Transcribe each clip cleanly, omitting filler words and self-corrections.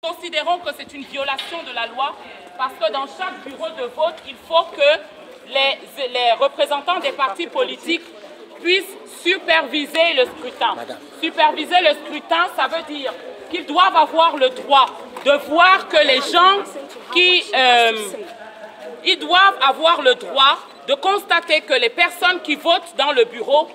Considérons que c'est une violation de la loi parce que dans chaque bureau de vote, il faut que les représentants des partis politiques puissent superviser le scrutin. Superviser le scrutin, ça veut dire qu'ils doivent avoir le droit de voir que les gens ils doivent avoir le droit de constater que les personnes qui votent dans le bureau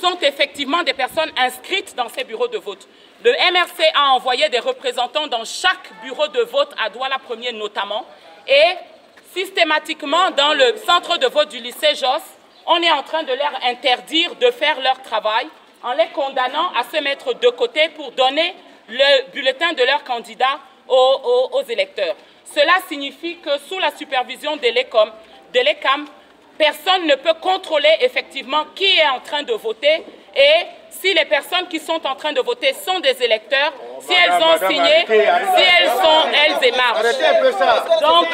sont effectivement des personnes inscrites dans ces bureaux de vote. Le MRC a envoyé des représentants dans chaque bureau de vote à Douala 1er notamment et systématiquement dans le centre de vote du lycée Jos, on est en train de leur interdire de faire leur travail en les condamnant à se mettre de côté pour donner le bulletin de leur candidat aux électeurs. Cela signifie que sous la supervision de l'ECAM, personne ne peut contrôler effectivement qui est en train de voter et si les personnes qui sont en train de voter sont des électeurs, si elles ont signé, si elles sont, elles émargent. Donc,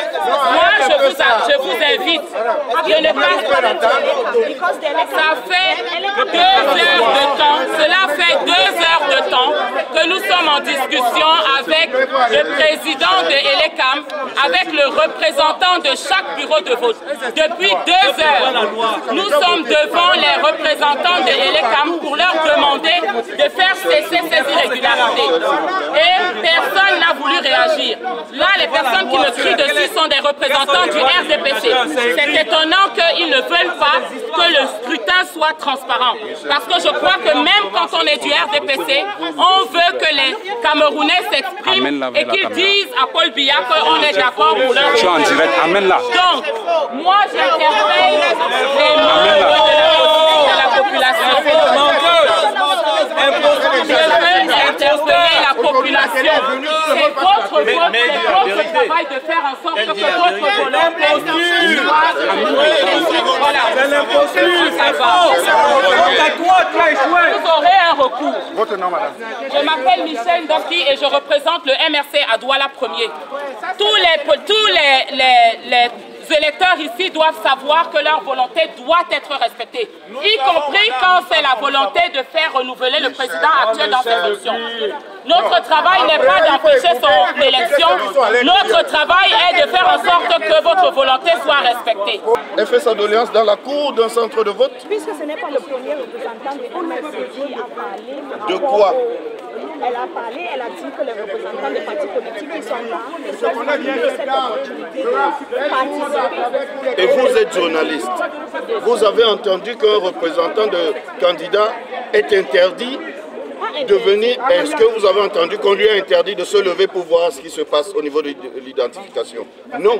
moi, je vous invite de ne pas... Ça fait 2 heures de temps, cela fait 2 heures de temps que nous sommes en discussion avec le président de l'ECAM, avec le représentant de chaque bureau de vote. Depuis 2 heures, nous sommes devant les représentants de l'ECAM pour leur demander de faire cesser ces irrégularités. Et personne n'a voulu réagir. Là, les personnes qui me crient dessus sont des représentants du RDPC. C'est étonnant qu'ils ne veulent pas que le scrutin soit transparent. Parce que je crois que même quand on est du RDPC, on veut que les Camerounais s'expriment et qu'ils disent à Paul Biya qu'on est d'accord pour leur choix. Donc, moi j'interpelle les membres de la population. Interpeller la population. C'est votre vote, c'est votre travail de faire en sorte que votre volonté soit... Voilà. Vous aurez un recours. Votre nom, madame? Je m'appelle Michel Ndoki et je représente le MRC à Douala 1er. Tous les électeurs ici doivent savoir que leur volonté doit être respectée, y compris quand c'est la volonté de faire renouveler le président actuel dans ses fonctions. Notre travail n'est pas d'empêcher son élection, notre travail est de faire en sorte que votre volonté soit respectée. Elle fait sa doléance dans la cour d'un centre de vote? Puisque ce n'est pas le premier représentant de MRC qui a parlé. De quoi? Elle a parlé, elle a dit que les représentants des partis politiques qui sont là ne sont pas de cette opportunité de participer. Et vous êtes journaliste. Vous avez entendu qu'un représentant de candidat est interdit de venir. Est-ce que vous avez entendu qu'on lui a interdit de se lever pour voir ce qui se passe au niveau de l'identification? Non.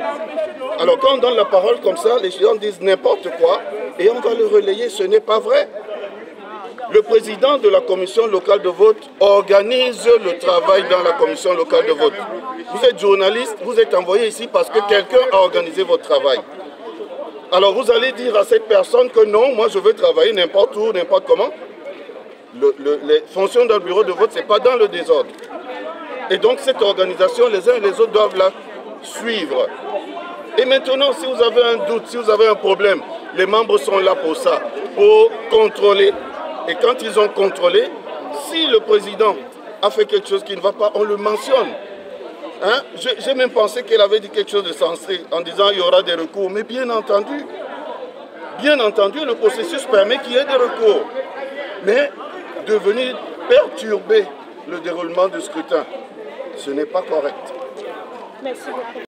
Alors quand on donne la parole comme ça, les gens disent n'importe quoi et on va le relayer. Ce n'est pas vrai. Le président de la commission locale de vote organise le travail dans la commission locale de vote. Vous êtes journaliste, vous êtes envoyé ici parce que quelqu'un a organisé votre travail. Alors vous allez dire à cette personne que non, moi je veux travailler n'importe où, n'importe comment. Les fonctions d'un bureau de vote, ce n'est pas dans le désordre. Et donc cette organisation, les uns et les autres doivent la suivre. Et maintenant, si vous avez un doute, si vous avez un problème, les membres sont là pour ça, pour contrôler. Et quand ils ont contrôlé, si le président a fait quelque chose qui ne va pas, on le mentionne. Hein? J'ai même pensé qu'elle avait dit quelque chose de sensé en disant qu'il y aura des recours. Mais bien entendu, le processus permet qu'il y ait des recours. Mais de venir perturber le déroulement du scrutin, ce n'est pas correct. Merci beaucoup.